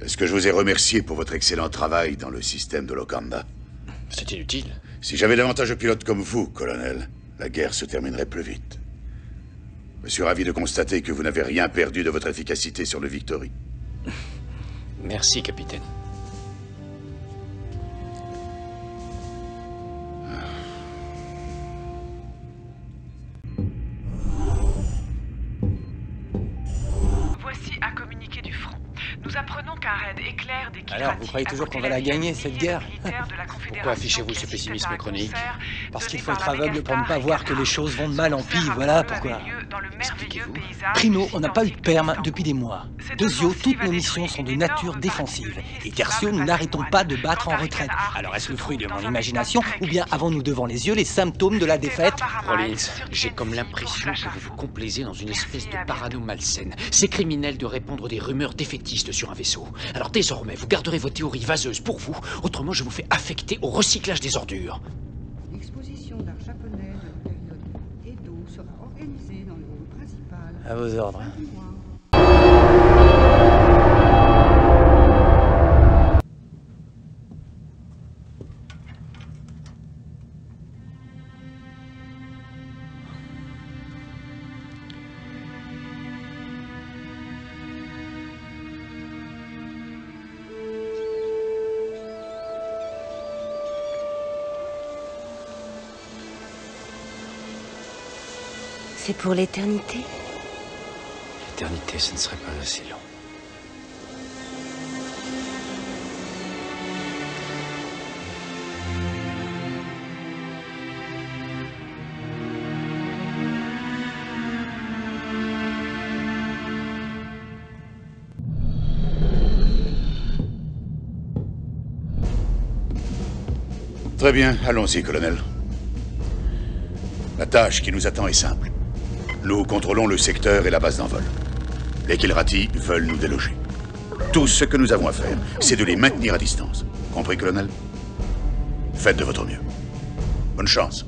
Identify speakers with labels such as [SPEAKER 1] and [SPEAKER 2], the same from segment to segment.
[SPEAKER 1] Est-ce que je vous ai remercié pour votre excellent travail dans le système de Locanda?
[SPEAKER 2] C'est inutile.
[SPEAKER 1] Si j'avais davantage de pilotes comme vous, colonel, la guerre se terminerait plus vite. Je suis ravi de constater que vous n'avez rien perdu de votre efficacité sur le Victory.
[SPEAKER 2] Merci, capitaine.
[SPEAKER 3] Voici un communiqué du front. Nous apprenons qu'un raid éclair des
[SPEAKER 4] Alors, vous croyez toujours qu'on va la gagner, cette guerre?
[SPEAKER 2] Pourquoi affichez-vous ce pessimisme chronique?
[SPEAKER 4] Parce qu'il faut être aveugle pour ne pas voir que les choses vont de mal en pis, voilà pourquoi.
[SPEAKER 2] Expliquez-vous.
[SPEAKER 4] Primo, on n'a pas eu de perme depuis des mois. Deuxio, toutes nos missions sont de nature défensive. Et Tertio, nous n'arrêtons pas de battre en retraite. Alors est-ce le fruit de mon imagination, ou bien avons-nous devant les yeux les symptômes de la défaite?
[SPEAKER 2] Rollins, j'ai comme l'impression que vous vous complaisez dans une espèce de parano malsaine. C'est criminel de répandre des rumeurs défaitistes sur un vaisseau. Alors désormais, vous garderez vos théories vaseuses pour vous, autrement je vous fais affecter au recyclage des ordures.
[SPEAKER 5] L'exposition d'art japonais de la période Edo sera organisée dans le hall principal.
[SPEAKER 4] À vos ordres.
[SPEAKER 6] C'est pour l'éternité?
[SPEAKER 2] L'éternité, ce ne serait pas assez long.
[SPEAKER 1] Très bien, allons-y, colonel. La tâche qui nous attend est simple. Nous contrôlons le secteur et la base d'envol. Les Kilrati veulent nous déloger. Tout ce que nous avons à faire, c'est de les maintenir à distance. Compris, colonel? Faites de votre mieux. Bonne chance.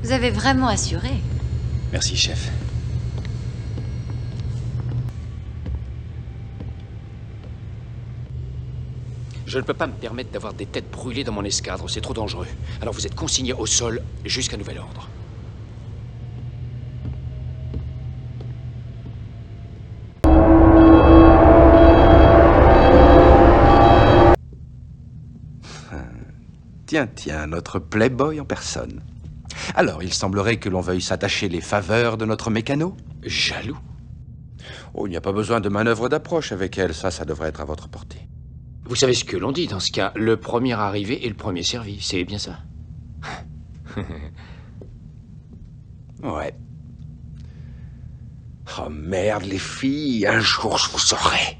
[SPEAKER 6] Vous avez vraiment assuré.
[SPEAKER 2] Merci, chef. Je ne peux pas me permettre d'avoir des têtes brûlées dans mon escadre, c'est trop dangereux. Alors vous êtes consigné au sol jusqu'à nouvel ordre.
[SPEAKER 7] Tiens, notre playboy en personne. Alors, il semblerait que l'on veuille s'attacher les faveurs de notre mécano?
[SPEAKER 2] Jaloux?
[SPEAKER 7] Oh, il n'y a pas besoin de manœuvre d'approche avec elle, ça devrait être à votre portée.
[SPEAKER 2] Vous savez ce que l'on dit dans ce cas, le premier arrivé est le premier servi, c'est bien ça?
[SPEAKER 7] Ouais. Oh merde, les filles, un jour je vous saurai.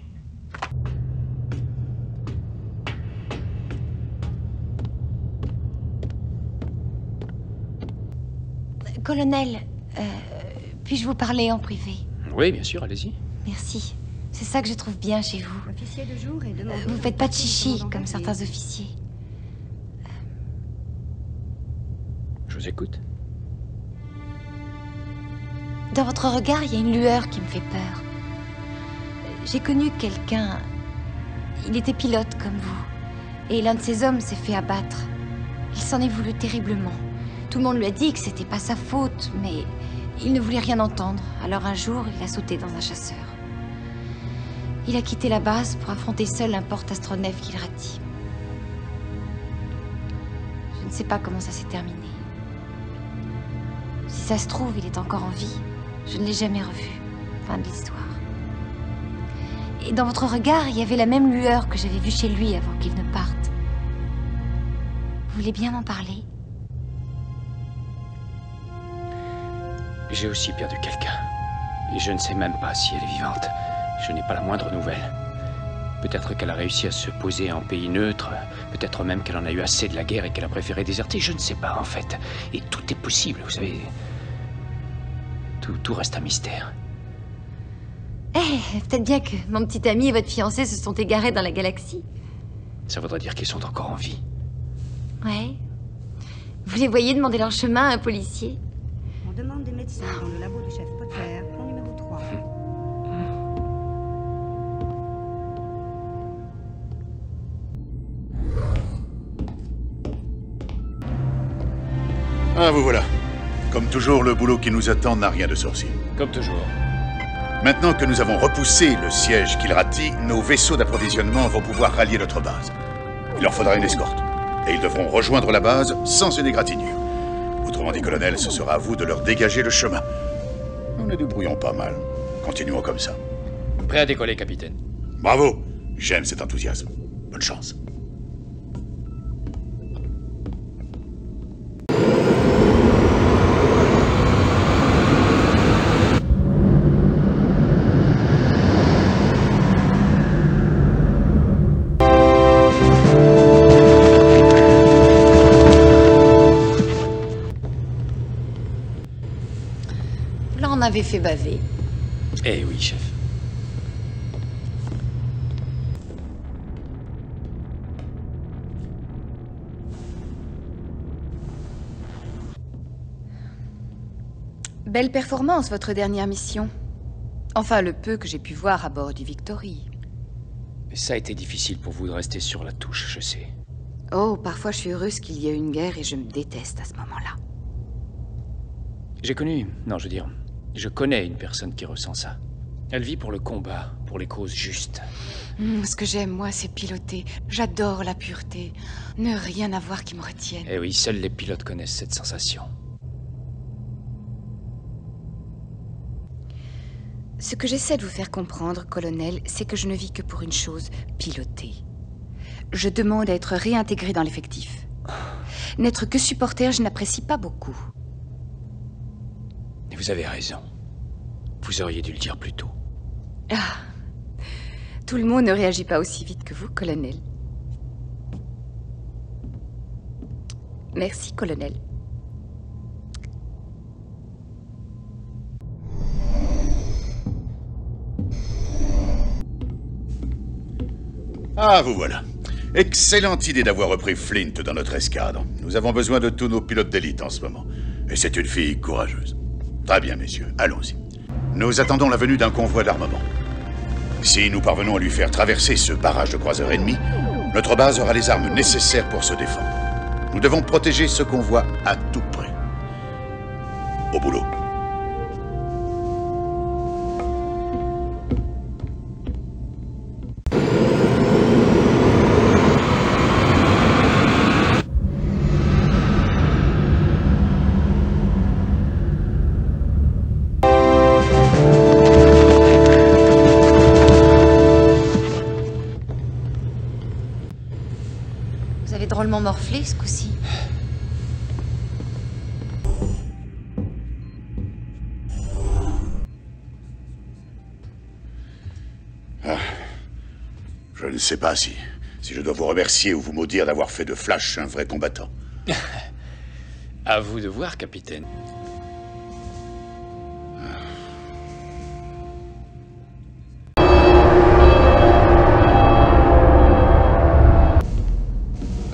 [SPEAKER 6] Colonel, puis-je vous parler en privé?
[SPEAKER 2] Oui, bien sûr, allez-y.
[SPEAKER 6] Merci. C'est ça que je trouve bien chez vous.
[SPEAKER 5] L'officier de jour est demandé.
[SPEAKER 6] Vous faites pas de chichi comme certains officiers.
[SPEAKER 2] Je vous écoute.
[SPEAKER 6] Dans votre regard, il y a une lueur qui me fait peur. J'ai connu quelqu'un... Il était pilote comme vous. Et l'un de ses hommes s'est fait abattre. Il s'en est voulu terriblement. Tout le monde lui a dit que c'était pas sa faute, mais il ne voulait rien entendre. Alors un jour, il a sauté dans un chasseur. Il a quitté la base pour affronter seul un porte-astronef Kilrati. Je ne sais pas comment ça s'est terminé. Si ça se trouve, il est encore en vie. Je ne l'ai jamais revu. Fin de l'histoire. Et dans votre regard, il y avait la même lueur que j'avais vue chez lui avant qu'il ne parte. Vous voulez bien m'en parler?
[SPEAKER 2] J'ai aussi perdu quelqu'un. Et je ne sais même pas si elle est vivante. Je n'ai pas la moindre nouvelle. Peut-être qu'elle a réussi à se poser en pays neutre. Peut-être même qu'elle en a eu assez de la guerre et qu'elle a préféré déserter. Je ne sais pas, en fait. Et tout est possible, vous savez. Tout reste un mystère.
[SPEAKER 6] Eh, peut-être bien que mon petit ami et votre fiancé se sont égarés dans la galaxie.
[SPEAKER 2] Ça voudrait dire qu'ils sont encore en vie.
[SPEAKER 6] Ouais. Vous les voyez demander leur chemin à un policier?
[SPEAKER 5] On demande des médecins dans le labo du chef Potter, plan numéro 3.
[SPEAKER 1] Ah, vous voilà. Comme toujours, le boulot qui nous attend n'a rien de sorcier.
[SPEAKER 2] Comme toujours.
[SPEAKER 1] Maintenant que nous avons repoussé le siège Kilrati, nos vaisseaux d'approvisionnement vont pouvoir rallier notre base. Il leur faudra une escorte. Et ils devront rejoindre la base sans une égratignure. Autrement dit, colonel, ce sera à vous de leur dégager le chemin. Nous nous débrouillons pas mal. Continuons comme ça.
[SPEAKER 2] Prêt à décoller, capitaine.
[SPEAKER 1] Bravo! J'aime cet enthousiasme. Bonne chance.
[SPEAKER 6] Là, on avait fait baver.
[SPEAKER 2] Eh oui, chef.
[SPEAKER 8] Belle performance, votre dernière mission. Enfin, le peu que j'ai pu voir à bord du Victory.
[SPEAKER 2] Mais ça a été difficile pour vous de rester sur la touche, je sais.
[SPEAKER 8] Oh, parfois je suis heureuse qu'il y ait une guerre et je me déteste à ce moment-là.
[SPEAKER 2] Je connais une personne qui ressent ça. Elle vit pour le combat, pour les causes justes.
[SPEAKER 8] Ce que j'aime, moi, c'est piloter. J'adore la pureté. Ne rien avoir qui me retienne.
[SPEAKER 2] Eh oui, seuls les pilotes connaissent cette sensation.
[SPEAKER 8] Ce que j'essaie de vous faire comprendre, colonel, c'est que je ne vis que pour une chose, piloter. Je demande à être réintégré dans l'effectif. N'être que supporter, je n'apprécie pas beaucoup.
[SPEAKER 2] Et vous avez raison. Vous auriez dû le dire plus tôt.
[SPEAKER 8] Ah, tout le monde ne réagit pas aussi vite que vous, colonel. Merci, colonel.
[SPEAKER 1] Ah, vous voilà. Excellente idée d'avoir repris Flint dans notre escadre. Nous avons besoin de tous nos pilotes d'élite en ce moment. Et c'est une fille courageuse. Très bien, messieurs, allons-y. Nous attendons la venue d'un convoi d'armement. Si nous parvenons à lui faire traverser ce barrage de croiseurs ennemis, notre base aura les armes nécessaires pour se défendre. Nous devons protéger ce convoi à tout prix. Au boulot.
[SPEAKER 6] Drôlement morflé ce coup-ci.
[SPEAKER 1] Ah, je ne sais pas si je dois vous remercier ou vous maudire d'avoir fait de Flash un vrai combattant.
[SPEAKER 2] À vous de voir, capitaine.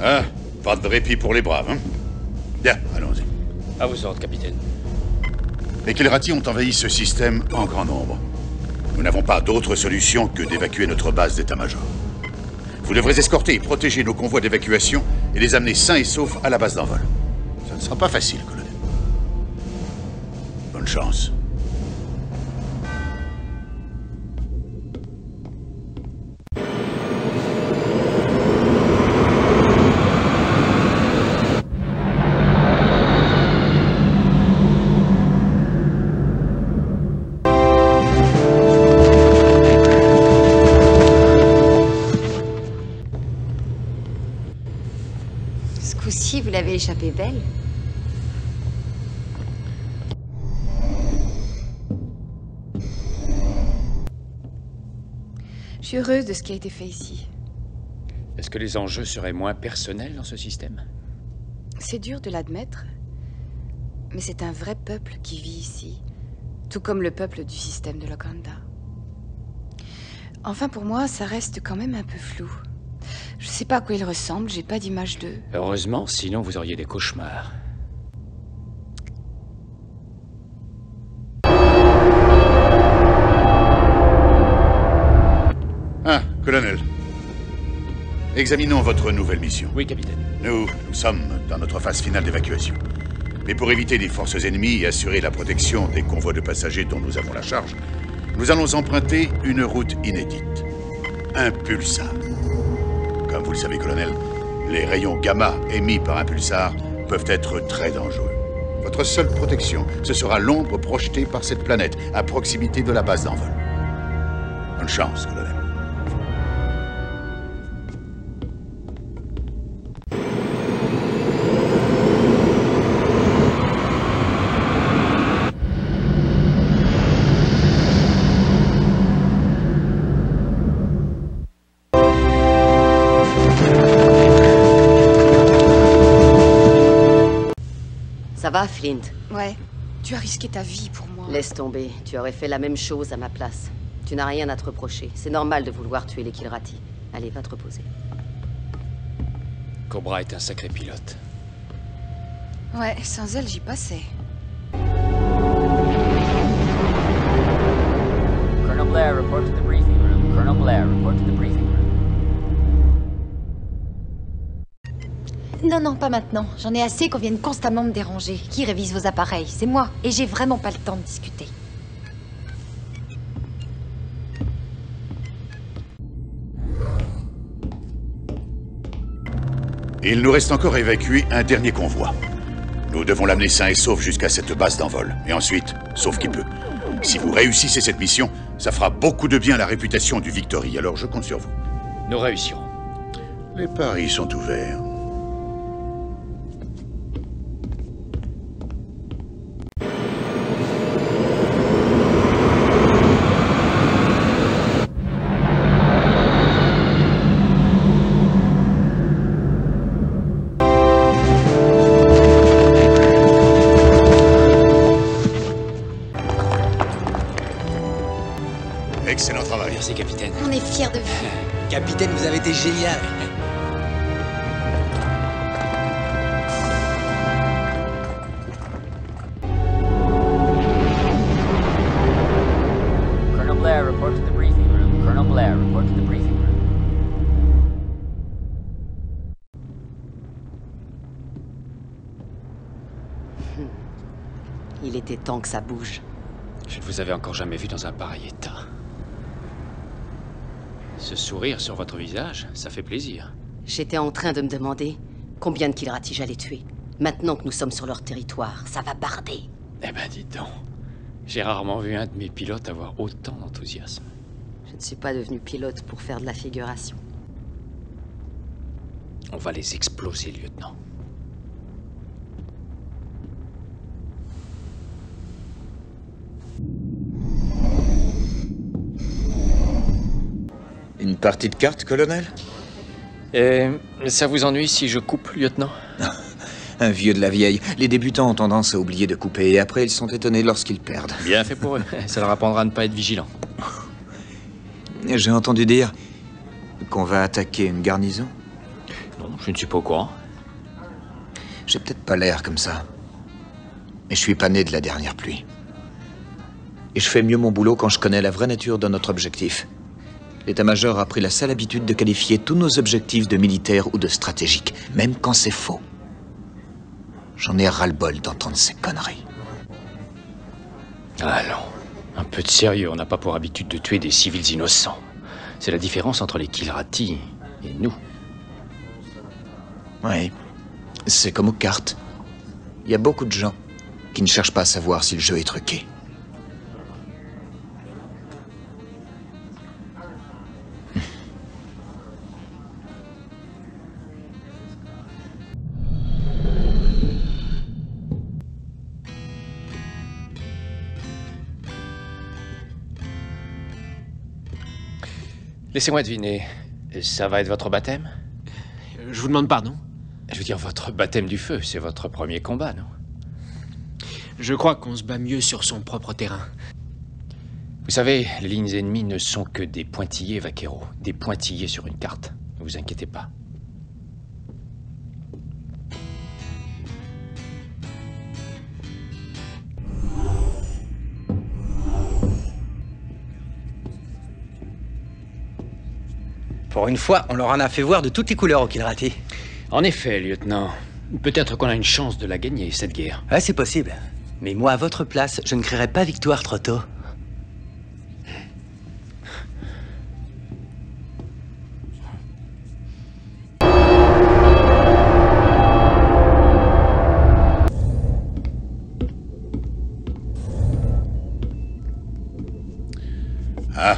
[SPEAKER 1] Ah, pas de répit pour les braves, hein? Bien, allons-y.
[SPEAKER 2] À vos ordres, capitaine.
[SPEAKER 1] Les Kilrati ont envahi ce système en grand nombre. Nous n'avons pas d'autre solution que d'évacuer notre base d'état-major. Vous devrez escorter et protéger nos convois d'évacuation et les amener sains et saufs à la base d'envol. Ça ne sera pas facile, colonel. Bonne chance.
[SPEAKER 6] Ce coup-ci, vous l'avez échappé belle. Je
[SPEAKER 8] suis heureuse de ce qui a été fait ici.
[SPEAKER 2] Est-ce que les enjeux seraient moins personnels dans ce système?
[SPEAKER 8] C'est dur de l'admettre, mais c'est un vrai peuple qui vit ici, tout comme le peuple du système de Locanda. Enfin, pour moi, ça reste quand même un peu flou. Je sais pas à quoi ils ressemblent, j'ai pas d'image d'eux.
[SPEAKER 2] Heureusement, sinon vous auriez des cauchemars.
[SPEAKER 1] Ah, colonel. Examinons votre nouvelle mission.
[SPEAKER 2] Oui, capitaine.
[SPEAKER 1] Nous sommes dans notre phase finale d'évacuation. Mais pour éviter des forces ennemies et assurer la protection des convois de passagers dont nous avons la charge, nous allons emprunter une route inédite. Un pulsar. Comme vous le savez, colonel, les rayons gamma émis par un pulsar peuvent être très dangereux. Votre seule protection, ce sera l'ombre projetée par cette planète, à proximité de la base d'envol. Bonne chance, colonel.
[SPEAKER 9] Ça va, Flint?
[SPEAKER 8] Ouais, tu as risqué ta vie pour moi.
[SPEAKER 9] Laisse tomber, tu aurais fait la même chose à ma place. Tu n'as rien à te reprocher. C'est normal de vouloir tuer les Kilrati. Allez, va te reposer.
[SPEAKER 2] Cobra est un sacré pilote.
[SPEAKER 8] Ouais, sans elle, j'y passais.
[SPEAKER 10] Colonel Blair, report to the briefing room. Colonel Blair, report to the briefing room.
[SPEAKER 6] Non, non, pas maintenant. J'en ai assez qu'on vienne constamment me déranger. Qui révise vos appareils? C'est moi. Et j'ai vraiment pas le temps de discuter.
[SPEAKER 1] Il nous reste encore à évacuer un dernier convoi. Nous devons l'amener sain et sauf jusqu'à cette base d'envol. Et ensuite, sauf qui peut. Si vous réussissez cette mission, ça fera beaucoup de bien à la réputation du Victory. Alors je compte sur vous.
[SPEAKER 2] Nous réussirons.
[SPEAKER 1] Les paris sont ouverts. Excellent travail.
[SPEAKER 2] Merci, capitaine.
[SPEAKER 6] On est fiers de vous.
[SPEAKER 4] Capitaine, vous avez été génial.
[SPEAKER 10] Colonel Blair, report to the briefing room. Colonel Blair, report to the briefing room.
[SPEAKER 9] Il était temps que ça bouge.
[SPEAKER 2] Je ne vous avais encore jamais vu dans un pareil état. Ce sourire sur votre visage, ça fait plaisir.
[SPEAKER 9] J'étais en train de me demander combien de Kilrati j'allais tuer. Maintenant que nous sommes sur leur territoire, ça va barder.
[SPEAKER 2] Eh ben, dites donc. J'ai rarement vu un de mes pilotes avoir autant d'enthousiasme.
[SPEAKER 9] Je ne suis pas devenu pilote pour faire de la figuration.
[SPEAKER 2] On va les exploser, lieutenant.
[SPEAKER 7] Une partie de cartes, colonel?
[SPEAKER 2] Et ça vous ennuie si je coupe, lieutenant?
[SPEAKER 7] Un vieux de la vieille. Les débutants ont tendance à oublier de couper et après ils sont étonnés lorsqu'ils perdent.
[SPEAKER 2] Bien fait pour eux. Ça leur apprendra à ne pas être vigilants.
[SPEAKER 7] J'ai entendu dire qu'on va attaquer une garnison.
[SPEAKER 2] Non, je ne suis pas au courant.
[SPEAKER 7] J'ai peut-être pas l'air comme ça. Mais je suis pas né de la dernière pluie. Et je fais mieux mon boulot quand je connais la vraie nature de notre objectif. L'état-major a pris la sale habitude de qualifier tous nos objectifs de militaires ou de stratégiques, même quand c'est faux. J'en ai ras-le-bol d'entendre ces conneries.
[SPEAKER 2] Allons, un peu de sérieux, on n'a pas pour habitude de tuer des civils innocents. C'est la différence entre les Kilrati et nous.
[SPEAKER 7] Oui, c'est comme aux cartes. Il y a beaucoup de gens qui ne cherchent pas à savoir si le jeu est truqué.
[SPEAKER 2] Laissez-moi deviner. Ça va être votre baptême?
[SPEAKER 11] Je vous demande pardon?
[SPEAKER 2] Je veux dire, votre baptême du feu, c'est votre premier combat, non?
[SPEAKER 11] Je crois qu'on se bat mieux sur son propre terrain.
[SPEAKER 2] Vous savez, les lignes ennemies ne sont que des pointillés, vaquero. Des pointillés sur une carte. Ne vous inquiétez pas.
[SPEAKER 4] Pour une fois, on leur en a fait voir de toutes les couleurs au Kilrati.
[SPEAKER 2] En effet, lieutenant. Peut-être qu'on a une chance de la gagner, cette guerre.
[SPEAKER 4] Ouais, c'est possible. Mais moi, à votre place, je ne crierais pas victoire trop tôt.
[SPEAKER 1] Ah.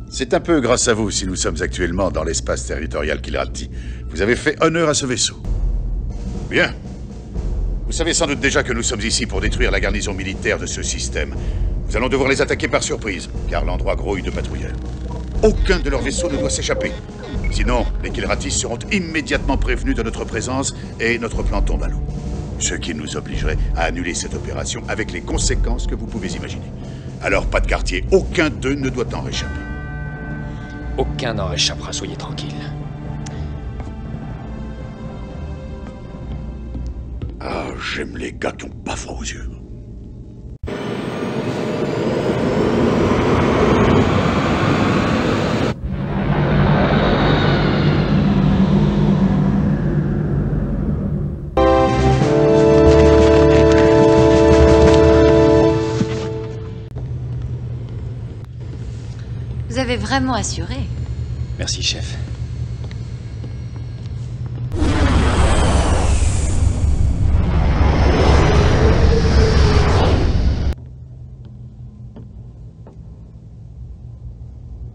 [SPEAKER 1] C'est un peu grâce à vous si nous sommes actuellement dans l'espace territorial Kilrati. Vous avez fait honneur à ce vaisseau. Bien. Vous savez sans doute déjà que nous sommes ici pour détruire la garnison militaire de ce système. Nous allons devoir les attaquer par surprise, car l'endroit grouille de patrouilleurs. Aucun de leurs vaisseaux ne doit s'échapper. Sinon, les Kilratis seront immédiatement prévenus de notre présence et notre plan tombe à l'eau. Ce qui nous obligerait à annuler cette opération avec les conséquences que vous pouvez imaginer. Alors, pas de quartier, aucun d'eux ne doit en réchapper.
[SPEAKER 2] Aucun n'en réchappera, soyez tranquille.
[SPEAKER 1] Ah, j'aime les gars qui ont pas froid aux yeux.
[SPEAKER 6] Vous avez vraiment assuré.
[SPEAKER 2] Merci, chef.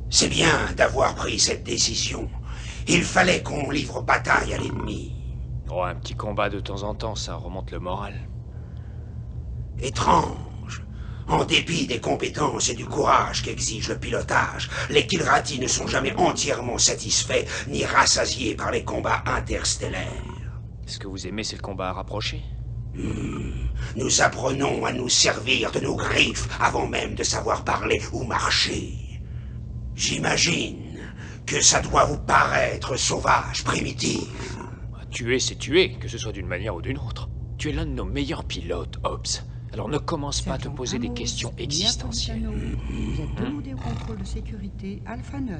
[SPEAKER 12] C'est bien d'avoir pris cette décision. Il fallait qu'on livre bataille à l'ennemi.
[SPEAKER 2] Oh, un petit combat de temps en temps, ça remonte le moral.
[SPEAKER 12] Étrange. En dépit des compétences et du courage qu'exige le pilotage, les Kilrati ne sont jamais entièrement satisfaits ni rassasiés par les combats interstellaires.
[SPEAKER 2] Ce que vous aimez, c'est le combat à rapprocher?
[SPEAKER 12] Nous apprenons à nous servir de nos griffes avant même de savoir parler ou marcher. J'imagine que ça doit vous paraître sauvage, primitif.
[SPEAKER 2] Tuer, c'est tuer, que ce soit d'une manière ou d'une autre. Tu es l'un de nos meilleurs pilotes, Hobbs. Alors ne commence pas à te poser des questions existentielles.
[SPEAKER 5] Vous êtes demandé au contrôle de sécurité Alpha 9.